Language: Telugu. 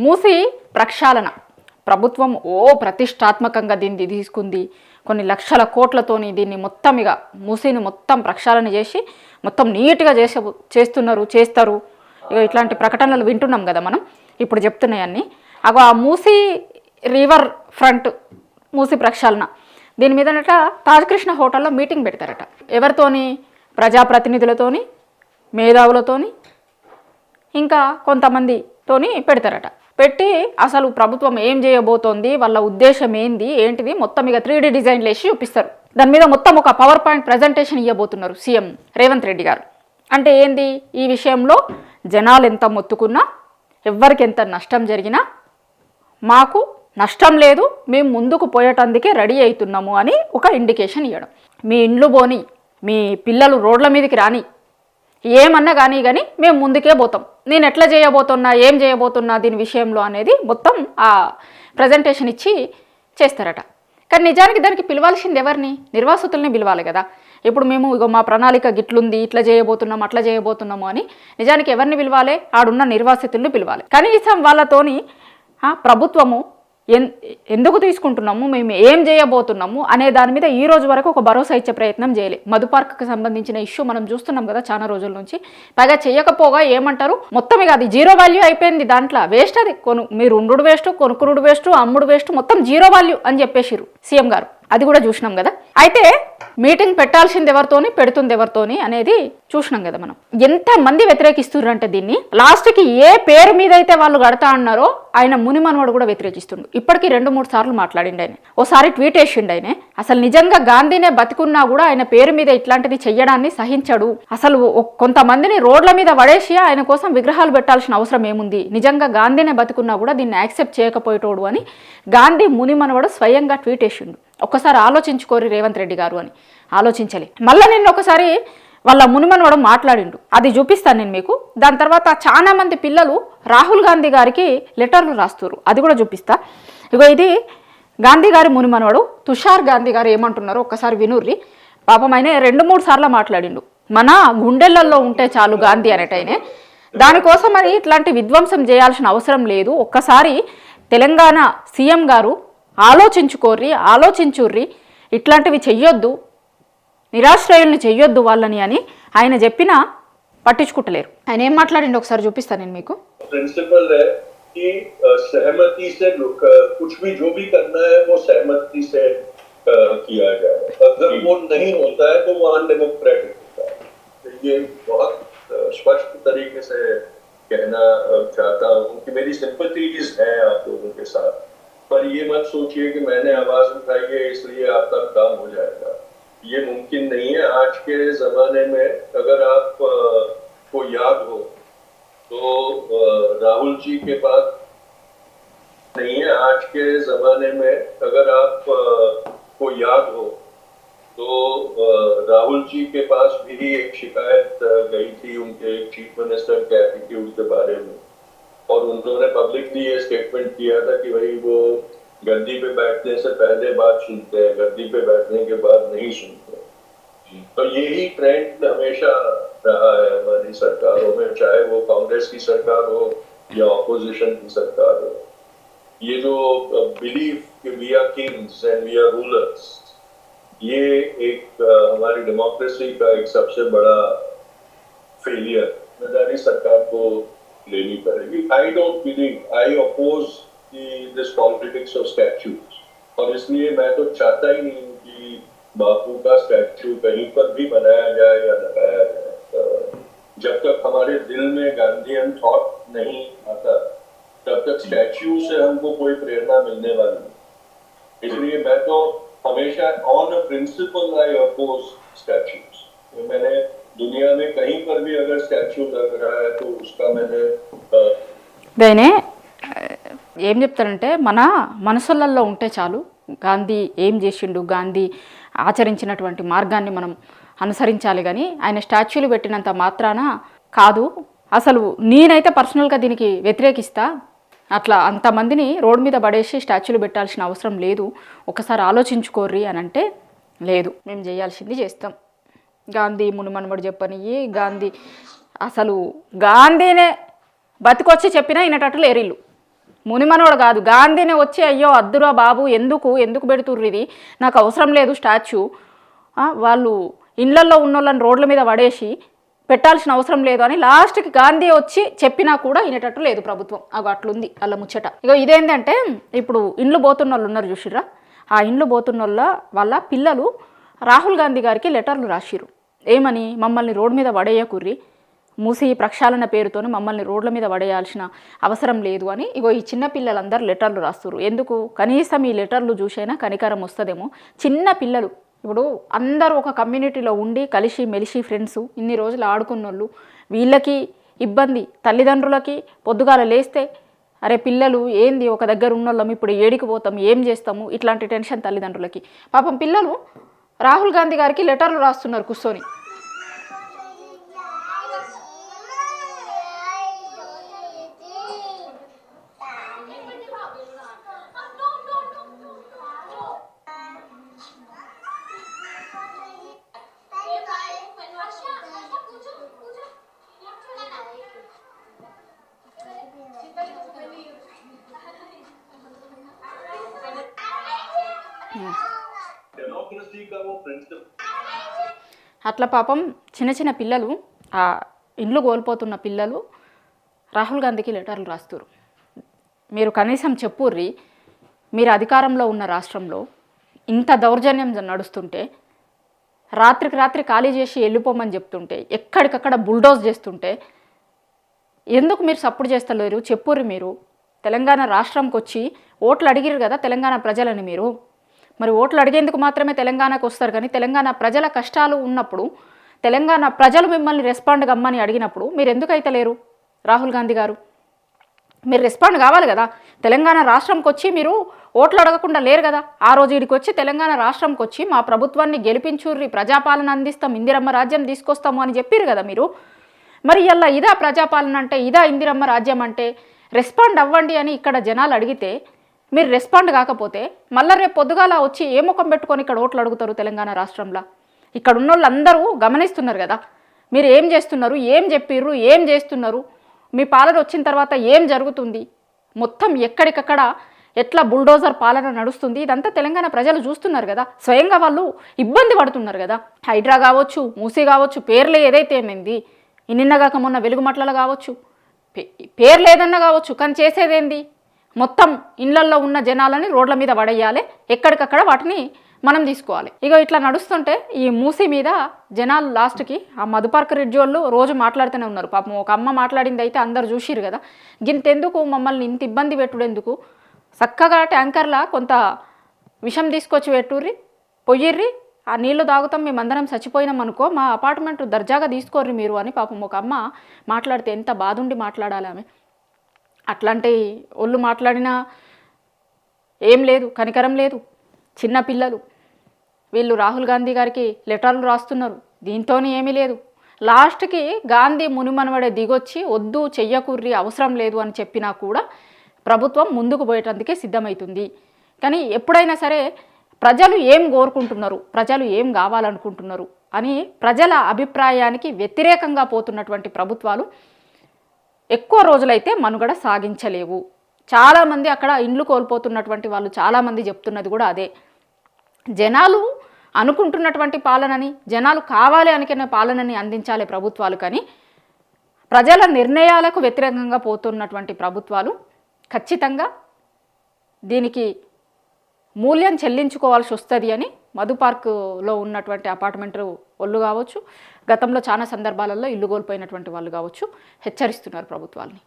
మూసి ప్రక్షాళన ప్రభుత్వం ప్రతిష్టాత్మకంగా దీన్ని తీసుకుంది. కొన్ని లక్షల కోట్లతోని దీన్ని మొత్తం ఇక మూసిని మొత్తం ప్రక్షాళన చేసి మొత్తం నీట్గా చేస్తారు. ఇక ఇట్లాంటి ప్రకటనలు వింటున్నాం కదా మనం. ఇప్పుడు చెప్తున్నాయన్నీ ఆ మూసి రివర్ ఫ్రంట్ మూసి ప్రక్షాళన దీని మీదనట తాజకృష్ణ హోటల్లో మీటింగ్ పెడతారట. ఎవరితోని? ప్రజాప్రతినిధులతోని, మేధావులతోని, ఇంకా కొంతమందితోని పెడతారట. పెట్టి అసలు ప్రభుత్వం ఏం చేయబోతోంది, వాళ్ళ ఉద్దేశం ఏంటిది మొత్తం ఇక 3D డిజైన్లు వేసి చూపిస్తారు. దాని మీద మొత్తం ఒక పవర్ పాయింట్ ప్రజెంటేషన్ ఇవ్వబోతున్నారు సీఎం రేవంత్ రెడ్డి గారు. అంటే ఏంది, ఈ విషయంలో జనాలు ఎంత మొత్తుకున్నా, ఎవ్వరికి ఎంత నష్టం జరిగినా మాకు నష్టం లేదు, మేము ముందుకు పోయేటందుకే రెడీ అవుతున్నాము అని ఒక ఇండికేషన్ ఇవ్వడం. మీ ఇండ్లు పోని, మీ పిల్లలు రోడ్ల మీదకి రాని, ఏమన్నా కానీ మేము ముందుకే పోతాం, నేను ఎట్లా చేయబోతున్నా, ఏం చేయబోతున్నా దీని విషయంలో అనేది మొత్తం ఆ ప్రజెంటేషన్ ఇచ్చి చేస్తారట. కానీ నిజానికి దానికి పిలవాల్సింది ఎవరిని? నిర్వాసితుల్ని పిలవాలి కదా. ఇప్పుడు మేము ఇగో మా ప్రణాళిక గిట్లుంది, ఇట్లా చేయబోతున్నాము, అట్లా చేయబోతున్నాము అని నిజానికి ఎవరిని పిలవాలి? ఆడున్న నిర్వాసితుల్ని పిలవాలి. కనీసం వాళ్ళతోని ప్రభుత్వము ఎందుకు తీసుకుంటున్నాము, మేము ఏం చేయబోతున్నాము అనే దాని మీద ఈ రోజు వరకు ఒక భరోసా ఇచ్చే ప్రయత్నం చేయలే. మధు పార్క్కి సంబంధించిన ఇష్యూ మనం చూస్తున్నాం కదా చాలా రోజుల నుంచి. పైగా చేయకపోగా ఏమంటారు, మొత్తం ఇక అది జీరో వాల్యూ అయిపోయింది, దాంట్లో వేస్ట్, అది మీరు ఉండు వేస్ట్, కొనుక్కురుడు వేస్ట్, అమ్ముడు వేస్ట్, మొత్తం జీరో వాల్యూ అని చెప్పేసిరు సీఎం గారు. అది కూడా చూసినాం కదా. అయితే మీటింగ్ పెట్టాల్సింది ఎవరితోని, పెడుతుంది ఎవరితోని అనేది చూసినాం కదా మనం. ఎంతమంది వ్యతిరేకిస్తున్నారు అంటే దీన్ని, లాస్ట్కి ఏ పేరు మీద అయితే వాళ్ళు కడతా అన్నారో ఆయన మునిమనవాడు కూడా వ్యతిరేకిస్తుండు. ఇప్పటికీ 2-3 సార్లు మాట్లాడిండు ఆయన. ఓసారి ట్వీట్ వేసిండు ఆయన. అసలు నిజంగా గాంధీనే బతికున్నా కూడా ఆయన పేరు మీద ఇట్లాంటిది చెయ్యడాన్ని సహించడు. అసలు కొంతమందిని రోడ్ల మీద పడేసి ఆయన కోసం విగ్రహాలు పెట్టాల్సిన అవసరం ఏముంది, నిజంగా గాంధీనే బతికున్నా కూడా దీన్ని యాక్సెప్ట్ చేయకపోయేటోడు అని గాంధీ మునిమనవాడు స్వయంగా ట్వీట్ వేసిండు. ఒక్కసారి ఆలోచించుకోరి రేవంత్ రెడ్డి గారు అని. ఆలోచించలే. మళ్ళీ నేను ఒకసారి వాళ్ళ మునిమనవాడు మాట్లాడిండు, అది చూపిస్తాను నేను మీకు. దాని తర్వాత చాలా మంది పిల్లలు రాహుల్ గాంధీ గారికి లెటర్లు రాస్తున్నారు, అది కూడా చూపిస్తా. ఇగో ఇది గాంధీ గారి మునిమనవాడు తుషార్ గాంధీ గారు ఏమంటున్నారో ఒక్కసారి వినుర్రి. పాపం ఆయన 2-3 సార్లు మాట్లాడిండు. మన గుండెలలో ఉంటే చాలు గాంధీ అనేటైనే, దానికోసం అది ఇట్లాంటి విధ్వంసం చేయాల్సిన అవసరం లేదు. ఒక్కసారి తెలంగాణ సీఎం గారు ఆలోచించుర్రి, ఇట్లాంటివి చెయ్యొద్దు, నిరాశ్రయుల్ని చెయ్యొద్దు వాళ్ళని అని ఆయన చెప్పినా పట్టించుకుంటలేరు. ఆయన ఏం మాట్లాడిండి ఒకసారి చూపిస్తాను నేను మీకు. प्रिंसिपल है कि सहमति से कुछ भी जो भी करना है वो सहमति से किया जाए, अगर वो नहीं होता है तो वो अनडेमोक्रेटिक होता है. ये बहुत स्पष्ट तरीके से कहना चाहता हूँ कि मेरी सिंपैथीज है आप लोगों के साथ, पर ये मत सोचिए कि मैंने आवाज उठाई है इसलिए आपका काम हो जाएगा. ये मुमकिन नहीं है. आज के जमाने में अगर आप को याद हो तो राहुल जी के पास नहीं है. आज के जमाने में अगर आप को याद हो तो राहुल जी के पास भी एक शिकायत गई थी उनके चीफ मिनिस्टर के एटीट्यूड के बारे में, और उन्होंने पब्लिकली ये स्टेटमेंट किया था कि भाई वो गद्दी पे बैठने से पहले बात सुनते हैं, गद्दी पे बैठने के बाद नहीं सुनते. तो यही ट्रेंड हमेशा रहा है हमारी सरकारों में, चाहे वो कांग्रेस की सरकार हो या ऑपोजिशन की सरकार हो. ये जो बिलीफ कि we are kings and we are rulers, ये एक हमारी डेमोक्रेसी का एक सबसे बड़ा फेलियर जिम्मेदारी सरकार को लेनी पड़ेगी. I don't believe, I oppose this politics of statues, और इसलिए मैं तो चाहता ही नहीं कि बापू का स्टैच्यू कहीं पर भी बनाया जाए या लगाया जाए. जब तक हमारे दिल में गांधीयन थॉट नहीं आता तब तक स्टैच्यू से हमको कोई प्रेरणा मिलने वाली नहीं. इसलिए मैं तो हमेशा on a principle I oppose statues. मैंने दुनिया में कहीं पर भी अगर स्टैच्यू लग रहा है तो उसका मैंने ఏం చెప్తారంటే మన మనసులలో ఉంటే చాలు, గాంధీ ఏం చేసిండు, గాంధీ ఆచరించినటువంటి మార్గాన్ని మనం అనుసరించాలి. కానీ ఆయన స్టాచ్యూలు పెట్టినంత మాత్రాన కాదు. అసలు నేనైతే పర్సనల్గా దీనికి వ్యతిరేకిస్తా. అట్లా అంతమందిని రోడ్డు మీద పడేసి స్టాచ్యూలు పెట్టాల్సిన అవసరం లేదు, ఒకసారి ఆలోచించుకోర్రి అని అంటే లేదు, మేము చేయాల్సింది చేస్తాం. గాంధీ మునిమనవడు చెప్పని గాంధీ అసలు గాంధీనే బతికొచ్చి చెప్పినా వినేటట్టు లేరిల్లు. మునిమనోడు కాదు, గాంధీనే వచ్చి అయ్యో అద్దురా బాబు ఎందుకు పెడుతుర్రు ఇది, నాకు అవసరం లేదు స్టాచ్యూ, వాళ్ళు ఇళ్లల్లో ఉన్నోళ్ళని రోడ్ల మీద పడేసి పెట్టాల్సిన అవసరం లేదు అని లాస్ట్కి గాంధీ వచ్చి చెప్పినా కూడా వినేటట్టు లేదు ప్రభుత్వం. అట్లుంది అలా ముచ్చట. ఇక ఇదేంటంటే ఇప్పుడు ఇండ్లు పోతున్న వాళ్ళు ఉన్నారు చూసిర్రా, ఆ ఇండ్లు పోతున్న వాళ్ళ పిల్లలు రాహుల్ గాంధీ గారికి లెటర్లు రాసిరు. ఏమని, మమ్మల్ని రోడ్డు మీద పడేయకుర్రి, మూసి ప్రక్షాళన పేరుతోని మమ్మల్ని రోడ్ల మీద పడేయాల్సిన అవసరం లేదు అని. ఈ చిన్న పిల్లలందరూ లెటర్లు రాస్తున్నారు. ఎందుకు, కనీసం ఈ లెటర్లు చూసైనా కనికరం వస్తుందేమో. చిన్న పిల్లలు ఇప్పుడు అందరూ ఒక కమ్యూనిటీలో ఉండి కలిసి మెలిసి ఫ్రెండ్స్ ఇన్ని రోజులు ఆడుకున్నోళ్ళు, వీళ్ళకి ఇబ్బంది, తల్లిదండ్రులకి పొద్దుగాల లేస్తే అరే పిల్లలు ఏంది ఒక దగ్గర ఉన్నోళ్ళం, ఇప్పుడు ఏడికి పోతాం, ఏం చేస్తాము, ఇట్లాంటి టెన్షన్ తల్లిదండ్రులకి. పాపం పిల్లలు రాహుల్ గాంధీ గారికి లెటర్లు రాస్తున్నారు కూర్చొని. అట్లా పాపం చిన్న పిల్లలు, ఆ ఇండ్లు కోల్పోతున్న పిల్లలు రాహుల్ గాంధీకి లెటర్లు రాస్తారు. మీరు కనీసం చెప్పుర్రి, మీరు అధికారంలో ఉన్న రాష్ట్రంలో ఇంత దౌర్జన్యం నడుస్తుంటే, రాత్రికి రాత్రి ఖాళీ చేసి వెళ్ళిపోమని చెప్తుంటే, ఎక్కడికక్కడ బుల్డోజ్ చేస్తుంటే ఎందుకు మీరు సపోర్ట్ చేస్తలేరు చెప్పుర్రి. మీరు తెలంగాణ రాష్ట్రంకి వచ్చి ఓట్లు అడిగిరు కదా తెలంగాణ ప్రజలని, మీరు మరి ఓట్లు అడిగేందుకు మాత్రమే తెలంగాణకు వస్తారు, కానీ తెలంగాణ ప్రజల కష్టాలు ఉన్నప్పుడు, తెలంగాణ ప్రజలు మిమ్మల్ని రెస్పాండ్ కమ్మని అడిగినప్పుడు మీరు ఎందుకు అయితే లేరు రాహుల్ గాంధీ గారు? మీరు రెస్పాండ్ కావాలి కదా. తెలంగాణ రాష్ట్రంకి వచ్చి మీరు ఓట్లు అడగకుండా లేరు కదా. ఆ రోజు ఇడికి వచ్చి తెలంగాణ రాష్ట్రంకి వచ్చి మా ప్రభుత్వాన్ని గెలిపించుర్రి, ప్రజాపాలన అందిస్తాం, ఇందిరమ్మ రాజ్యం తీసుకొస్తాము అని చెప్పారు కదా మీరు. మరి ఇలా ఇదా ప్రజాపాలన అంటే, ఇదా ఇందిరమ్మ రాజ్యం అంటే, రెస్పాండ్ అవ్వండి అని ఇక్కడ జనాలు అడిగితే మీరు రెస్పాండ్ కాకపోతే మళ్ళీ రేపు పొద్దుగాల వచ్చి ఏ ముఖం పెట్టుకొని ఇక్కడ ఓట్లు అడుగుతారు తెలంగాణ రాష్ట్రంలో? ఇక్కడ ఉన్న వాళ్ళందరూ గమనిస్తున్నారు కదా మీరు ఏం చేస్తున్నారు, ఏం చెప్పిర్రు, ఏం చేస్తున్నారు, మీ పాలన వచ్చిన తర్వాత ఏం జరుగుతుంది, మొత్తం ఎక్కడికక్కడ ఎట్లా బుల్డోజర్ పాలన నడుస్తుంది, ఇదంతా తెలంగాణ ప్రజలు చూస్తున్నారు కదా. స్వయంగా వాళ్ళు ఇబ్బంది పడుతున్నారు కదా. హైడ్రా కావచ్చు, మూసీ కావచ్చు, పేర్లే ఏదైతే ఏమైంది, నిన్నగాక మొన్న వెలుగుమట్లలో కావచ్చు, పేర్లు ఏదన్నా కావచ్చు, కానీ చేసేదేంది, మొత్తం ఇళ్లల్లో ఉన్న జనాలని రోడ్ల మీద పడేయాలి, ఎక్కడికక్కడ వాటిని మనం తీసుకోవాలి. ఇట్లా నడుస్తుంటే ఈ మూసీ మీద జనాలు లాస్ట్కి ఆ మధుపార్క్ రెడ్డి వాళ్ళు రోజు మాట్లాడుతూనే ఉన్నారు. పాపం ఒక అమ్మ మాట్లాడింది అయితే అందరు చూసిరు కదా, గింతెందుకు మమ్మల్ని ఇంత ఇబ్బంది పెట్టుడెందుకు, చక్కగా ట్యాంకర్లా కొంత విషం తీసుకొచ్చి పెట్టుర్రి, పొయ్యిర్రి, ఆ నీళ్లు తాగుతాం, మేమందరం చచ్చిపోయినాం అనుకో, మా అపార్ట్మెంట్ దర్జాగా తీసుకోర్రి మీరు అని పాపం ఒక అమ్మ మాట్లాడితే ఎంత బాధుండి మాట్లాడాలి ఆమె. అట్లాంటి ఒళ్ళు మాట్లాడినా ఏం లేదు, కనికరం లేదు. చిన్న పిల్లలు వీళ్ళు రాహుల్ గాంధీ గారికి లెటర్లు రాస్తున్నారు, దీంతోనే ఏమీ లేదు. లాస్ట్కి గాంధీ మునిమనవడే దిగొచ్చి వద్దు చెయ్యకుర్రి అవసరం లేదు అని చెప్పినా కూడా ప్రభుత్వం ముందుకు పోయేటందుకే సిద్ధమవుతుంది. కానీ ఎప్పుడైనా సరే ప్రజలు ఏం కోరుకుంటున్నారు, ప్రజలు ఏం కావాలనుకుంటున్నారు అని ప్రజల అభిప్రాయానికి వ్యతిరేకంగా పోతున్నటువంటి ప్రభుత్వాలు ఎక్కువ రోజులైతే మనుగడ సాగించలేవు. చాలామంది అక్కడ ఇండ్లు కోల్పోతున్నటువంటి వాళ్ళు చాలామంది చెప్తున్నది కూడా అదే. జనాలు అనుకుంటున్నటువంటి పాలనని, జనాలు కావాలి అనుకునే పాలనని అందించాలి ప్రభుత్వాలు, కానీ ప్రజల నిర్ణయాలకు వ్యతిరేకంగా పోతున్నటువంటి ప్రభుత్వాలు ఖచ్చితంగా దీనికి మూల్యం చెల్లించుకోవాల్సి వస్తుంది అని మధుపార్క్లో ఉన్నటువంటి అపార్ట్మెంట్ వాళ్ళు కావచ్చు, గతంలో చాలా సందర్భాలలో ఇల్లు కోల్పోయినటువంటి వాళ్ళు కావచ్చు హెచ్చరిస్తున్నారు ప్రభుత్వాలని.